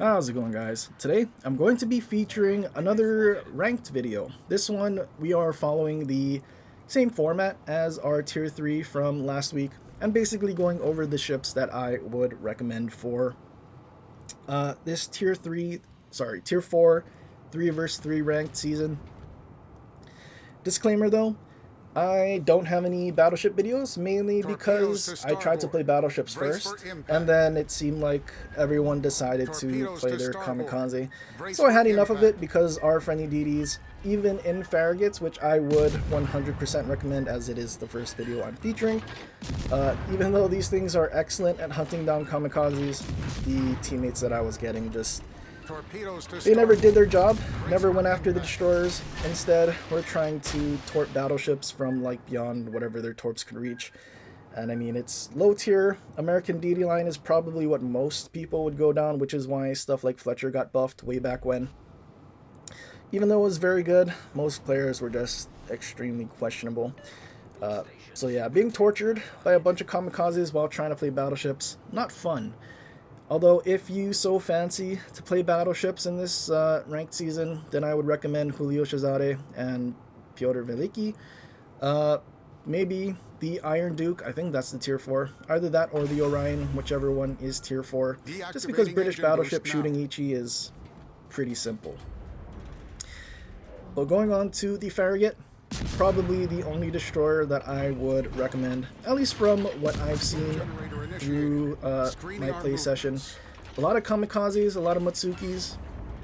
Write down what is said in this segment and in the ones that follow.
How's it going, guys? Today I'm going to be featuring another ranked video. This one we are following the same format as our tier 3 from last week and basically going over the ships that I would recommend for this tier 4 3 vs 3 ranked season. Disclaimer though, I don't have any battleship videos, mainly because I tried to play battleships first, and then it seemed like everyone decided to play their kamikaze. So I had enough of it because our friendly DDs, even in Farraguts, which I would 100% recommend as it is the first video I'm featuring, even though these things are excellent at hunting down kamikazes, the teammates that I was getting just... they never did their job, never went after the destroyers. Instead, we're trying to torp battleships from like beyond whatever their torps could reach. And I mean, it's low tier. American DD line is probably what most people would go down, which is why stuff like Fletcher got buffed way back when. Even though it was very good, most players were just extremely questionable. So yeah, being tortured by a bunch of kamikazes while trying to play battleships, not fun. Although, if you so fancy to play battleships in this ranked season, then I would recommend Julio Cesare and Pyotr Veliki. Maybe the Iron Duke, I think that's the tier 4. Either that or the Orion, whichever one is tier 4. Just because British battleship shooting Ichi is pretty simple. But going on to the Farragut, probably the only destroyer that I would recommend, at least from what I've seen through my play session. A lot of kamikazes, a lot of Matsukis,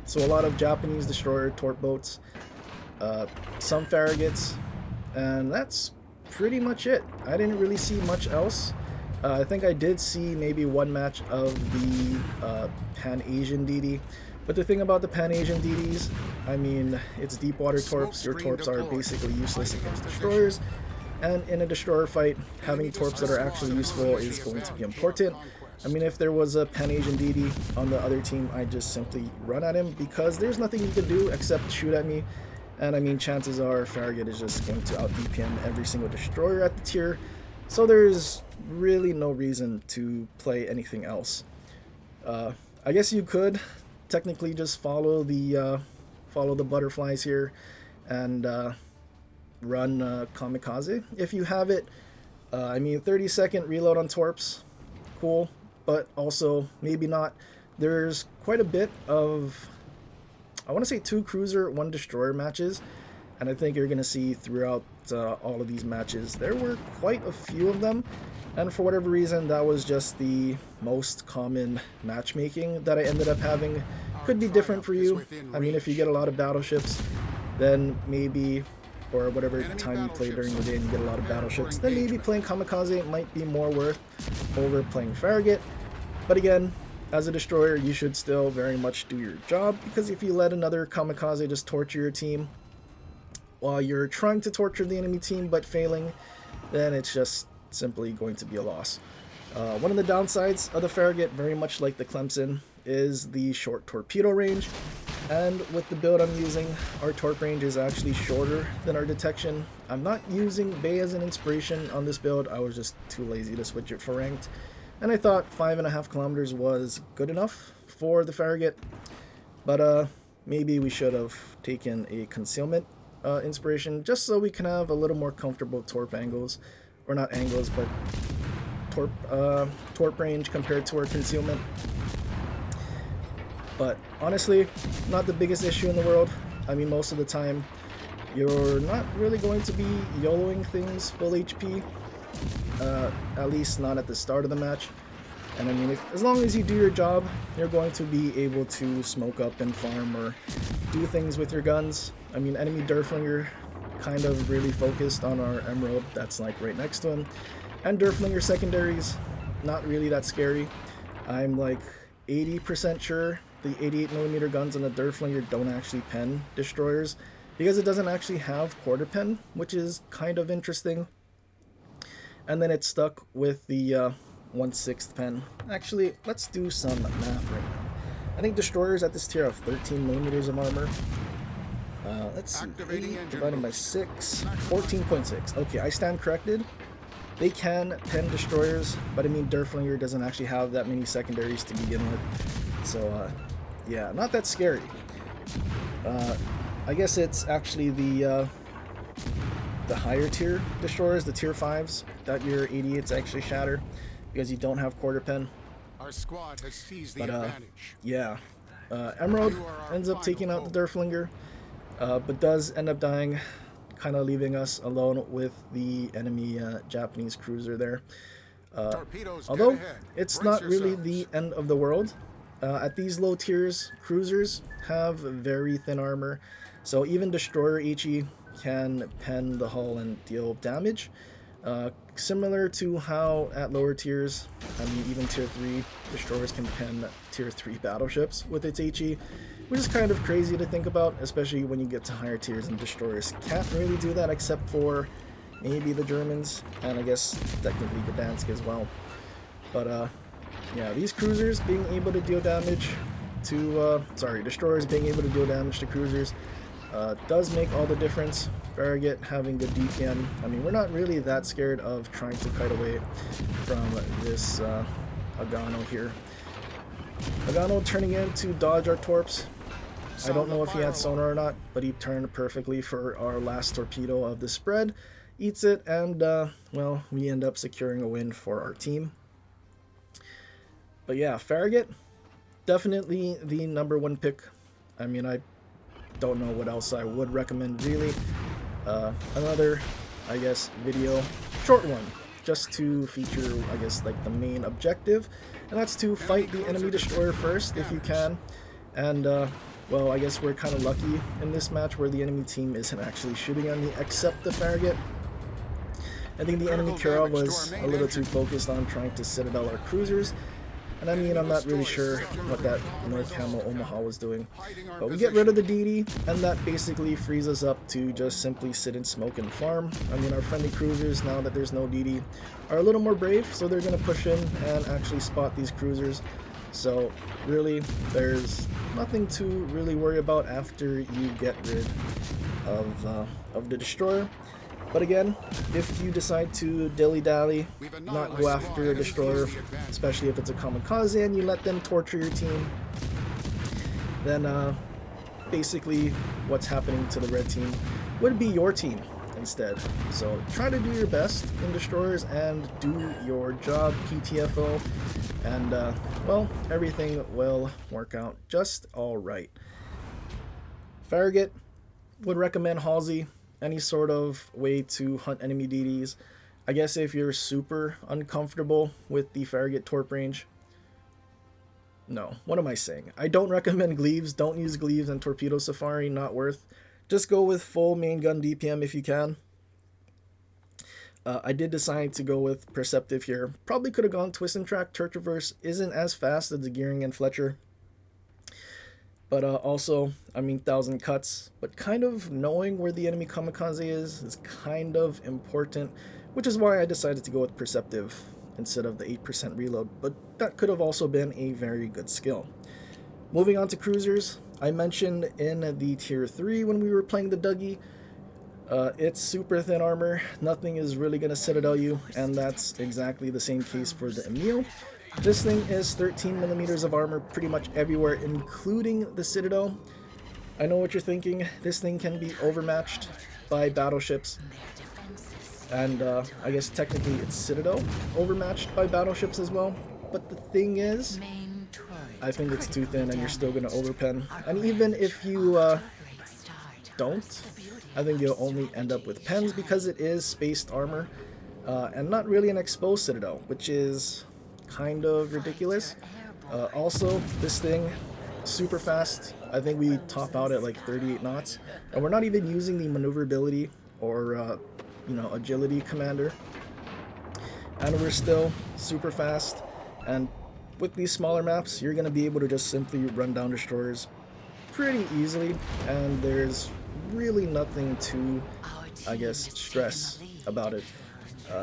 so a lot of Japanese destroyer torp boats, some Farraguts, and that's pretty much it. I didn't really see much else. I think I did see maybe one match of the Pan-Asian DD, but the thing about the Pan-Asian DDs, I mean, it's deep water torps. Your torps are basically useless against destroyers. And in a destroyer fight, having torps that are actually useful is going to be important. I mean, if there was a Pan-Asian DD on the other team, I'd just simply run at him because there's nothing you can do except shoot at me. And I mean, chances are Farragut is just going to out-DPM every single destroyer at the tier. So there's really no reason to play anything else. I guess you could technically just follow the butterflies here and run kamikaze if you have it. I mean, 30-second reload on torps, cool, but also maybe not. There's quite a bit of, I want to say 2 cruiser, 1 destroyer matches, and I think you're going to see throughout all of these matches there were quite a few of them, and for whatever reason that was just the most common matchmaking that I ended up having. Could be different for you. I mean, if you get a lot of battleships, then maybe, or whatever time you play during the day and you get a lot of battleships, then maybe playing kamikaze might be more worth over playing Farragut. But again, as a destroyer, you should still very much do your job, because if you let another kamikaze just torture your team while you're trying to torture the enemy team but failing, then it's just simply going to be a loss. One of the downsides of the Farragut, very much like the Clemson, is the short torpedo range. And with the build I'm using, our torp range is actually shorter than our detection. I'm not using Bay as an inspiration on this build. I was just too lazy to switch it for ranked. And I thought 5.5 kilometers was good enough for the Farragut. But maybe we should have taken a concealment inspiration, just so we can have a little more comfortable torp angles. Or not angles, but torp range compared to our concealment. But honestly, not the biggest issue in the world. I mean, most of the time, you're not really going to be YOLOing things full HP. At least not at the start of the match. And I mean, as long as you do your job, you're going to be able to smoke up and farm or do things with your guns. I mean, enemy Derflinger kind of really focused on our Emerald that's like right next to him. And Derflinger secondaries, not really that scary. I'm like 80% sure the 88mm guns on the Derflinger don't actually pen destroyers, because it doesn't actually have quarter pen, which is kind of interesting. And then it's stuck with the 1/6 pen. Actually, let's do some math right now. I think destroyers at this tier have 13mm of armor. Let's see, 80 divided by 6, 14.6. Okay, I stand corrected. They can pen destroyers, but I mean, Derflinger doesn't actually have that many secondaries to begin with. So yeah, not that scary. I guess it's actually the higher tier destroyers, the tier 5s, that your 88s actually shatter because you don't have quarter pen. Our squad has seized the advantage. Yeah. Emerald ends up taking out the Durflinger, but does end up dying, kind of leaving us alone with the enemy Japanese cruiser there. Although it's not really the end of the world. At these low tiers, cruisers have very thin armor, so even destroyer HE can pen the hull and deal damage. Similar to how at lower tiers, I mean even tier 3 destroyers can pen tier 3 battleships with its HE, which is kind of crazy to think about, especially when you get to higher tiers, and destroyers can't really do that except for maybe the Germans, and I guess technically Gdansk as well. But yeah, these cruisers being able to deal damage to, destroyers being able to deal damage to cruisers does make all the difference. Farragut having good DPM. I mean, we're not really that scared of trying to kite away from this Agano here. Agano turning in to dodge our torps. I don't know if he had sonar or not, but he turned perfectly for our last torpedo of the spread. Eats it, and well, we end up securing a win for our team. But yeah, Farragut, definitely the #1 pick. I mean, I don't know what else I would recommend really. Another, I guess, video, short one, just to feature, I guess, like the main objective, and that's to fight the enemy destroyer first if you can. And well, I guess we're kind of lucky in this match where the enemy team isn't actually shooting at me except the Farragut. I think the enemy Kirov was a little too focused on trying to citadel our cruisers. And I mean, I'm not really sure what that no camo Omaha was doing. But we get rid of the DD, and that basically frees us up to just simply sit and smoke and farm. I mean, our friendly cruisers, now that there's no DD, are a little more brave, so they're going to push in and actually spot these cruisers. So really, there's nothing to really worry about after you get rid of the destroyer. But again, if you decide to dilly-dally, not go after a destroyer, especially if it's a kamikaze, and you let them torture your team, then basically what's happening to the red team would be your team instead. So try to do your best in destroyers and do your job, PTFO, and well, everything will work out just alright. Farragut would recommend Halsey. Any sort of way to hunt enemy DDs. I guess if you're super uncomfortable with the Farragut torp range. No, what am I saying? I don't recommend Gleaves. Don't use Gleaves and Torpedo Safari, not worth. Just go with full main gun DPM if you can. I did decide to go with Perceptive here. Probably could have gone Twist and Track. Turret Reverse isn't as fast as the Gearing and Fletcher. But also, I mean, 1,000 cuts, but kind of knowing where the enemy kamikaze is kind of important, which is why I decided to go with Perceptive instead of the 8% reload, but that could have also been a very good skill. Moving on to cruisers, I mentioned in the tier 3 when we were playing the Dougie, it's super thin armor, nothing is really going to citadel you, and that's exactly the same case for the Emile. This thing is 13 millimeters of armor pretty much everywhere, including the Citadel. I know what you're thinking. This thing can be overmatched by battleships. And I guess technically it's Citadel overmatched by battleships as well. But the thing is, I think it's too thin and you're still going to overpen. And even if you don't, I think you'll only end up with pens because it is spaced armor. And not really an exposed Citadel, which is kind of ridiculous. Also, this thing super fast. I think we top out at like 38 knots, and we're not even using the maneuverability or you know, agility commander, and we're still super fast. And with these smaller maps, you're going to be able to just simply run down destroyers pretty easily, and there's really nothing to, I guess, stress about it.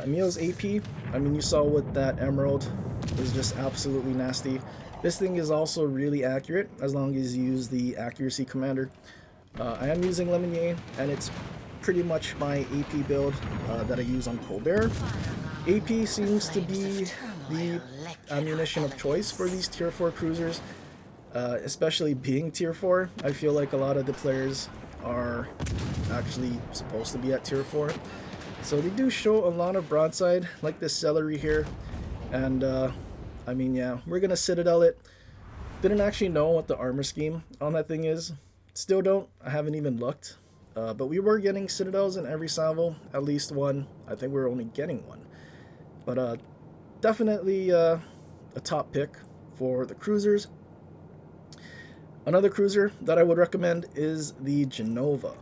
Emile's AP, I mean, you saw with that Emerald, is just absolutely nasty. This thing is also really accurate as long as you use the accuracy commander. I am using Lemonnier, and it's pretty much my AP build that I use on Colbert. AP seems to be the ammunition of choice for these tier 4 cruisers. especially being tier 4. I feel like a lot of the players are actually supposed to be at tier 4. So they do show a lot of broadside, like this celery here. And I mean, yeah, we're gonna Citadel it. Didn't actually know what the armor scheme on that thing is. Still don't. I haven't even looked. But we were getting Citadels in every salvo, at least one. I think we're only getting one. But definitely a top pick for the cruisers. Another cruiser that I would recommend is the Genova.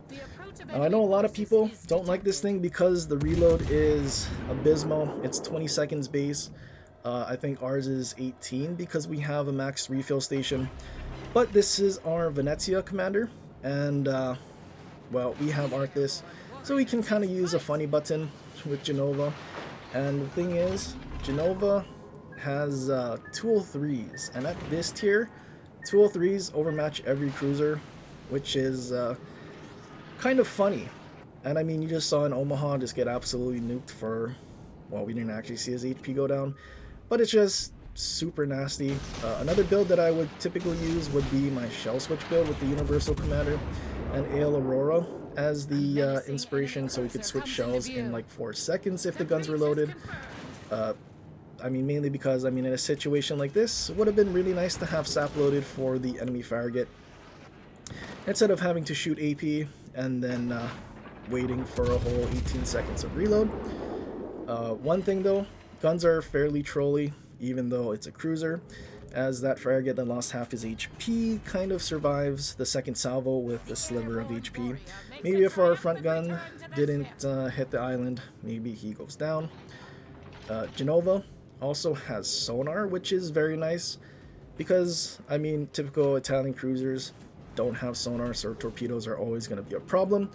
Now, I know a lot of people don't like this thing because the reload is abysmal. It's 20 seconds base. I think ours is 18 because we have a max refill station. But this is our Venezia commander, and well, we have Arthas, so we can kind of use a funny button with Genova. And the thing is, Genova has 203s, and at this tier, 203s overmatch every cruiser, which is kind of funny. And I mean, you just saw an Omaha just get absolutely nuked for, well, we didn't actually see his HP go down, but it's just super nasty. Another build that I would typically use would be my shell switch build with the Universal Commander and Ale Aurora as the inspiration, so we could switch shells in like 4 seconds if the guns were loaded. I mean, mainly because, I mean, in a situation like this, it would have been really nice to have sap loaded for the enemy Farragut, instead of having to shoot AP and then waiting for a whole 18 seconds of reload. One thing though, guns are fairly trolly, even though it's a cruiser, as that Farragut that lost half his HP kind of survives the second salvo with a sliver of HP. Maybe if our front gun didn't hit the island, maybe he goes down. Genova also has sonar, which is very nice because, I mean, typical Italian cruisers don't have sonar, so torpedoes are always going to be a problem.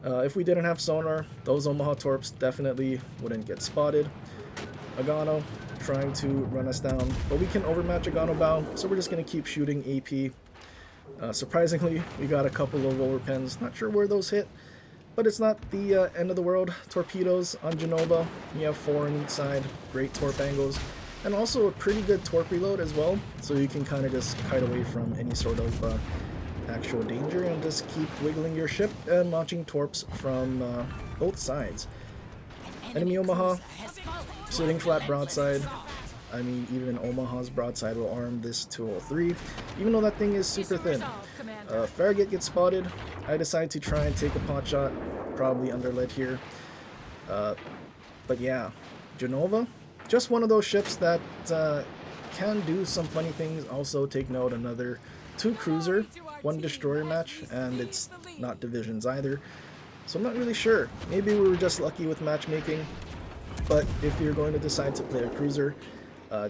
If we didn't have sonar, those Omaha torps definitely wouldn't get spotted. Agano trying to run us down, but we can overmatch Agano bow, so we're just going to keep shooting AP. Surprisingly, we got a couple of overpens. Not sure where those hit, but it's not the end of the world. Torpedoes on Genova, you have 4 on each side, great torp angles, and also a pretty good torp reload as well, so you can kind of just kite away from any sort of actual danger and just keep wiggling your ship and launching torps from both sides. Enemy Omaha, sitting flat broadside. I mean, even Omaha's broadside will arm this 203, even though that thing is super thin. Farragut gets spotted. I decide to try and take a pot shot, probably under lead here. But yeah, Genova, just one of those ships that can do some funny things. Also, take note, another 2 cruiser, 1 destroyer match, and it's not divisions either. So I'm not really sure. Maybe we were just lucky with matchmaking. But if you're going to decide to play a cruiser,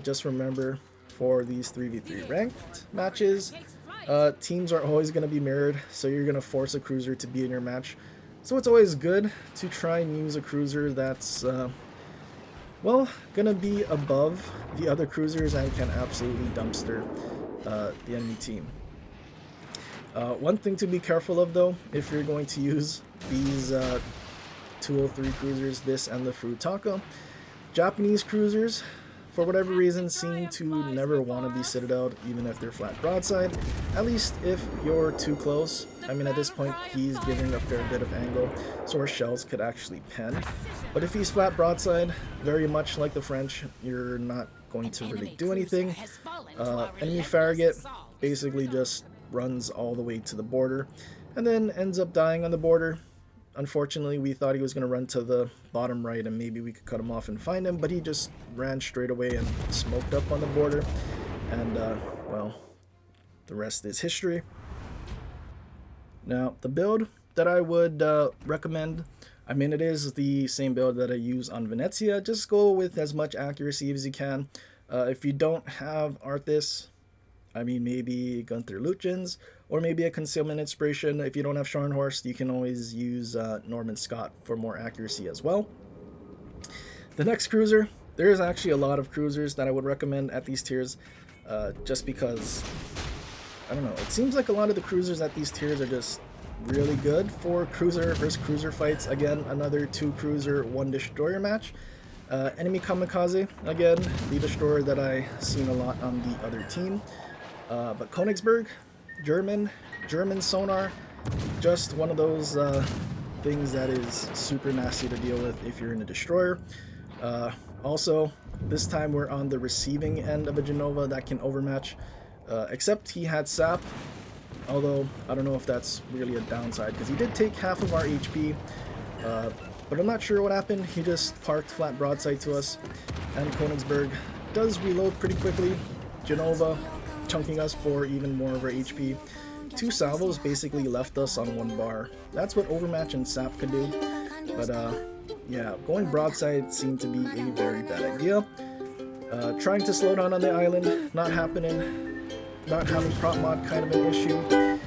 just remember, for these 3v3 ranked matches, teams are always going to be mirrored, so you're going to force a cruiser to be in your match. So it's always good to try and use a cruiser that's, well, going to be above the other cruisers and can absolutely dumpster the enemy team. One thing to be careful of though, if you're going to use these 203 cruisers, this and the Furutaka, Japanese cruisers, for whatever reason, seem to never want to be citadeled, even if they're flat broadside, at least if you're too close. I mean, at this point, he's giving a fair bit of angle, so our shells could actually pen. But if he's flat broadside, very much like the French, you're not going to really do anything. Enemy Farragut basically just runs all the way to the border, and then ends up dying on the border. Unfortunately, we thought he was going to run to the bottom right and maybe we could cut him off and find him, but he just ran straight away and smoked up on the border. And, well, the rest is history. Now, the build that I would recommend, I mean, it is the same build that I use on Venezia. Just go with as much accuracy as you can. If you don't have Arthas, I mean, maybe Gunther Lutyens, or maybe a Concealment Inspiration. If you don't have Scharnhorst, you can always use Norman Scott for more accuracy as well. The next cruiser, there's actually a lot of cruisers that I would recommend at these tiers, just because, I don't know, it seems like a lot of the cruisers at these tiers are just really good for cruiser versus cruiser fights. Again, another 2 cruiser, 1 destroyer match. Enemy Kamikaze, again, the destroyer that I seen a lot on the other team. But Konigsberg, German sonar, just one of those things that is super nasty to deal with if you're in a destroyer. Also, this time we're on the receiving end of a Genova that can overmatch, except he had sap, although I don't know if that's really a downside because he did take half of our HP, but I'm not sure what happened. He just parked flat broadside to us, and Konigsberg does reload pretty quickly. Genova chunking us for even more of our HP. 2 salvos basically left us on 1 bar. That's what overmatch and sap could do, but yeah, going broadside seemed to be a very bad idea. Trying to slow down on the island, not happening. Not having prop mod, kind of an issue.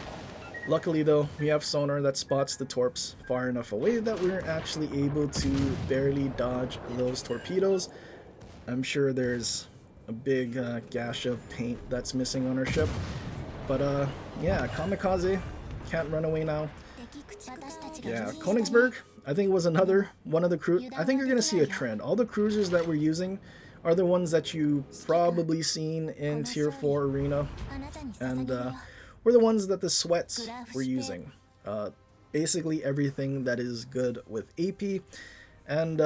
Luckily though, we have sonar that spots the torps far enough away that we're actually able to barely dodge those torpedoes. I'm sure there's a big gash of paint that's missing on our ship. But yeah, Kamikaze can't run away now. Yeah, Konigsberg, I think was another one of the crew. I think you're gonna see a trend. All the cruisers that we're using are the ones that you probably seen in Tier 4 Arena, and were the ones that the sweats were using. Basically everything that is good with AP, and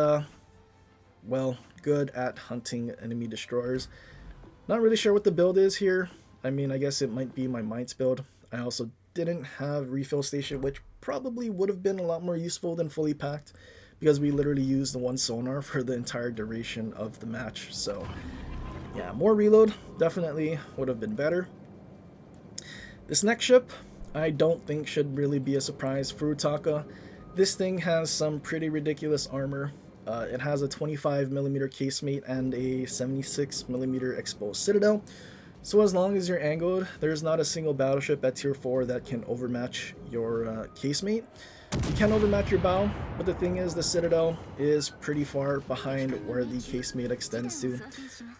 well, good at hunting enemy destroyers. Not really sure what the build is here. I mean, I guess it might be my Mites build. I also didn't have refill station, which probably would have been a lot more useful than fully packed, because we literally used the 1 sonar for the entire duration of the match. So yeah, more reload definitely would have been better. This next ship, I don't think should really be a surprise. Furutaka. This thing has some pretty ridiculous armor. It has a 25mm casemate and a 76mm exposed citadel. So as long as you're angled, there's not a single battleship at Tier 4 that can overmatch your casemate. You can overmatch your bow, but the thing is the citadel is pretty far behind where the casemate extends to.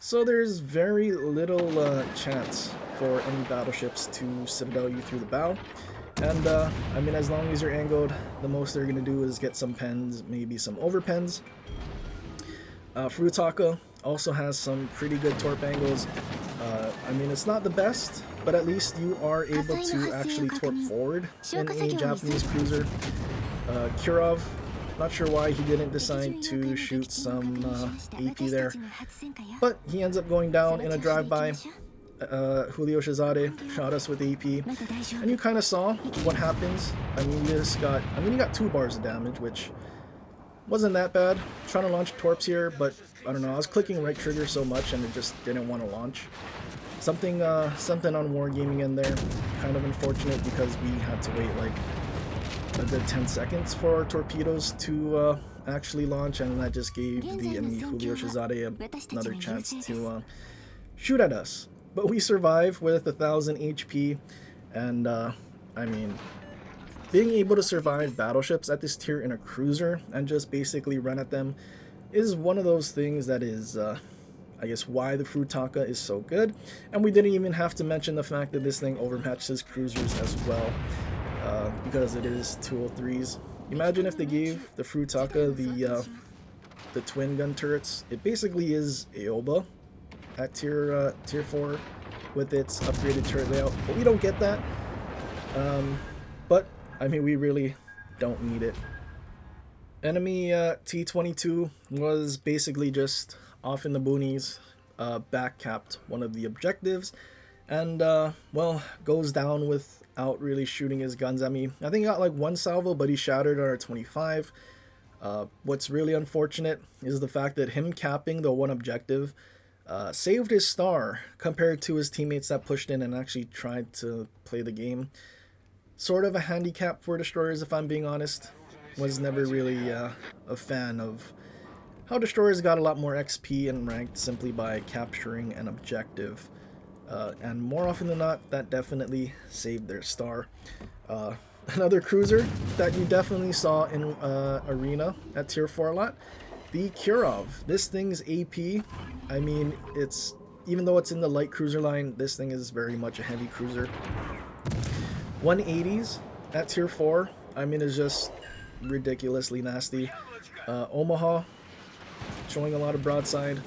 So there's very little chance for any battleships to citadel you through the bow. And I mean, as long as you're angled, the most they're going to do is get some pens, maybe some overpens. Furutaka also has some pretty good torp angles. I mean, it's not the best, but at least you are able to actually torp forward in a Japanese cruiser. Kirov, not sure why he didn't decide to shoot some AP there, but he ends up going down in a drive-by. Julio Shizade shot us with AP, and you kind of saw what happens. I mean, you got 2 bars of damage, which wasn't that bad. Trying to launch torps here, but I don't know, I was clicking right trigger so much and it just didn't want to launch. Something on Wargaming in there, kind of unfortunate because we had to wait like a good 10 seconds for our torpedoes to actually launch, and that just gave the enemy Julio Shizade another chance to shoot at us. But we survive with 1000 HP, and I mean, being able to survive battleships at this tier in a cruiser and just basically run at them is one of those things that is, I guess, why the Furutaka is so good. And we didn't even have to mention the fact that this thing overmatches cruisers as well, because it is 203s. Imagine if they gave the Furutaka the twin gun turrets. It basically is Aoba at tier 4 with its upgraded turret layout, but we don't get that. But I mean, we really don't need it. Enemy T-22 was basically just off in the boonies, back-capped one of the objectives, and well, goes down without really shooting his guns at me. I think he got like 1 salvo, but he shattered our 25. What's really unfortunate is the fact that him capping the 1 objective saved his star compared to his teammates that pushed in and actually tried to play the game. Sort of a handicap for destroyers, if I'm being honest. Was never really a fan of how destroyers got a lot more XP and ranked simply by capturing an objective. And more often than not, that definitely saved their star. Another cruiser that you definitely saw in Arena at Tier 4 a lot, the Kirov. This thing's AP, I mean, even though it's in the light cruiser line, this thing is very much a heavy cruiser. 180s at Tier 4, I mean, is just ridiculously nasty. Omaha, showing a lot of broadside.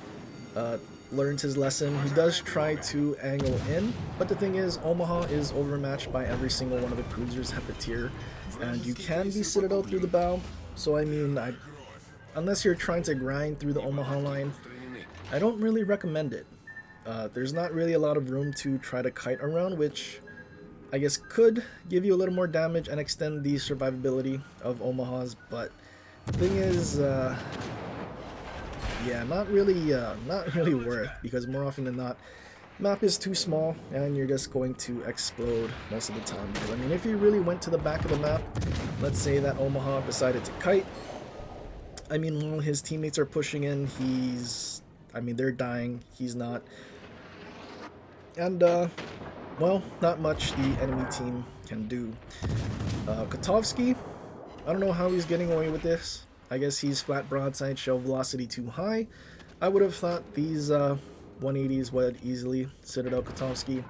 learned his lesson. He does try to angle in, but the thing is, Omaha is overmatched by every single one of the cruisers at the tier, and you can be Citadel through the bow. So I mean, unless you're trying to grind through the Omaha line, I don't really recommend it. There's not really a lot of room to try to kite around, which I guess could give you a little more damage and extend the survivability of Omahas, but the thing is, yeah, not really worth, because more often than not, map is too small and you're just going to explode most of the time. Because I mean, if you really went to the back of the map, let's say that Omaha decided to kite, I mean, while his teammates are pushing in, they're dying, he's not. And, well, not much the enemy team can do. Kotovsky, I don't know how he's getting away with this. I guess he's flat broadside, shell velocity too high. I would have thought these 180s would easily Citadel Kotovsky.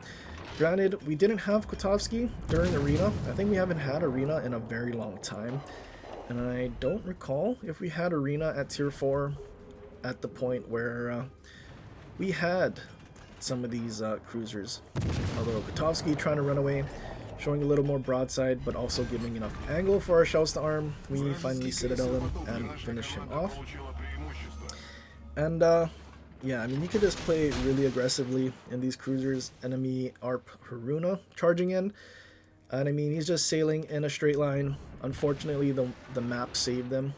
Granted, we didn't have Kotovsky during Arena. I think we haven't had Arena in a very long time. And I don't recall if we had Arena at tier 4 at the point where we had some of these cruisers. Although Kotovsky trying to run away, showing a little more broadside, but also giving enough angle for our shells to arm. We finally Citadel him and finish him off. And yeah, I mean, you could just play really aggressively in these cruisers. Enemy ARP Haruna charging in, and I mean, he's just sailing in a straight line. Unfortunately, the map saved them.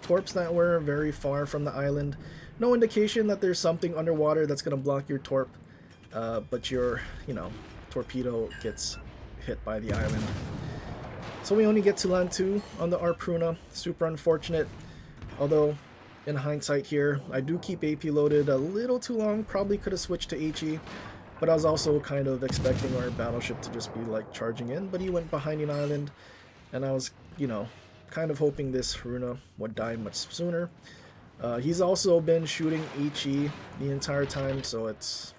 Torps that were very far from the island. No indication that there's something underwater that's gonna block your torp, but your, torpedo gets hit by the island. So we only get to land 2 on the Arpruna. Super unfortunate. Although, in hindsight here, I do keep AP loaded a little too long. Probably could have switched to HE, but I was also kind of expecting our battleship to just be like charging in, but he went behind an island, and I was, kind of hoping this Haruna would die much sooner. He's also been shooting HE the entire time, so it's,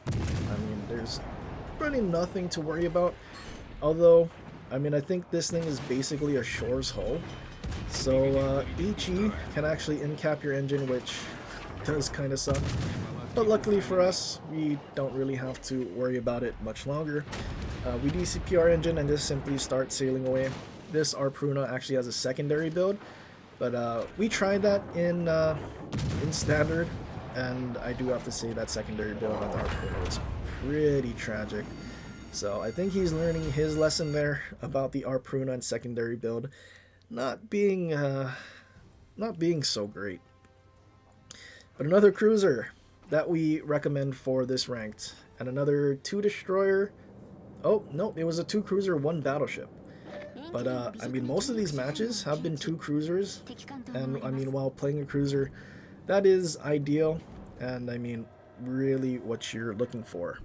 there's really nothing to worry about. Although, I think this thing is basically a shore's hull. So, HE can actually in-cap your engine, which does kind of suck. But luckily for us, we don't really have to worry about it much longer. We DCP our engine and just simply start sailing away. This Arpruna actually has a secondary build, but we tried that in standard, and I do have to say that secondary build on the Arpruna was pretty tragic. So I think he's learning his lesson there about the Arpruna and secondary build not being so great. But another cruiser that we recommend for this ranked, and another 2 destroyer. Oh no, it was a 2 cruiser 1 battleship. But most of these matches have been 2 cruisers, and while playing a cruiser, that is ideal, and really what you're looking for.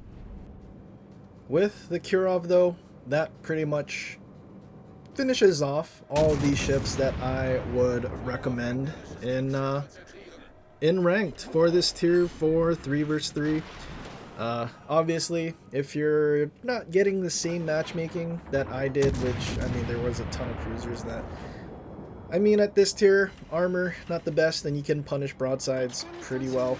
With the Kirov though, that pretty much finishes off all of these ships that I would recommend in ranked for this tier 4 3 vs 3. Obviously, if you're not getting the same matchmaking that I did, which there was a ton of cruisers that at this tier, armor not the best, then you can punish broadsides pretty well.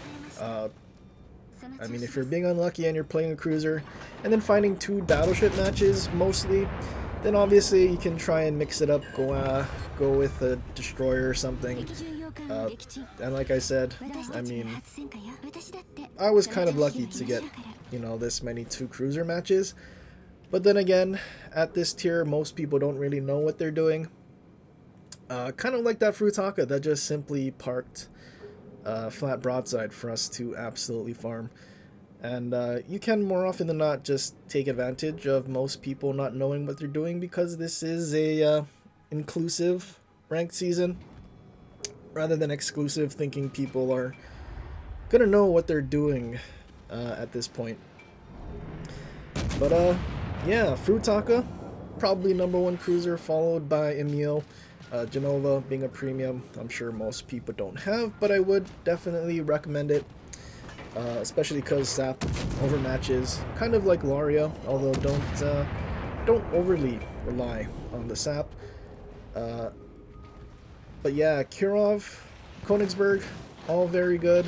If you're being unlucky and you're playing a cruiser and then finding 2 battleship matches mostly, then obviously you can try and mix it up, go with a destroyer or something. And like I said, I was kind of lucky to get, this many 2 cruiser matches. But then again, at this tier, most people don't really know what they're doing. Kind of like that Furutaka that just simply parked flat broadside for us to absolutely farm. And you can more often than not just take advantage of most people not knowing what they're doing, because this is a inclusive ranked season rather than exclusive, thinking people are gonna know what they're doing at this point. But yeah, Furutaka, probably #1 cruiser, followed by Emile. Genova being a premium, I'm sure most people don't have, but I would definitely recommend it, especially because SAP overmatches, kind of like Laria, although don't overly rely on the SAP. But yeah, Kirov, Konigsberg, all very good.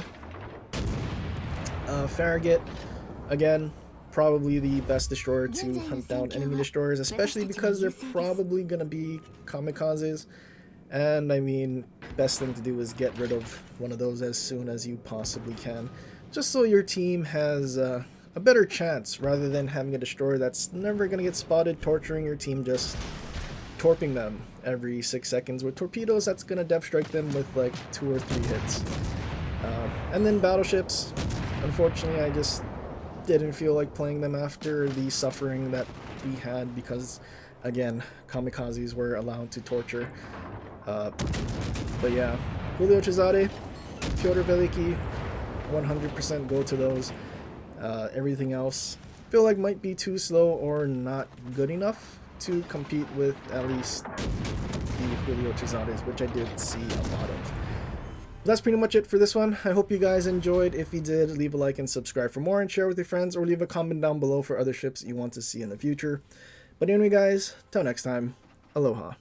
Farragut, again, probably the best destroyer to hunt down enemy destroyers, especially because they're probably going to be kamikazes. And I mean, best thing to do is get rid of one of those as soon as you possibly can, just so your team has a better chance, rather than having a destroyer that's never going to get spotted, torturing your team, just torping them every 6 seconds. With torpedoes, that's going to death strike them with like 2 or 3 hits. And then battleships, unfortunately, I just didn't feel like playing them after the suffering that we had, because again, kamikazes were allowed to torture. But yeah, Julio Cesare, Pyotr Veliki, 100% go to those. Everything else I feel like might be too slow or not good enough to compete with at least the Julio Cesares, which I did see a lot of. That's pretty much it for this one. I hope you guys enjoyed. If you did, leave a like and subscribe for more, and share with your friends, or leave a comment down below for other ships you want to see in the future. But anyway guys, till next time, aloha.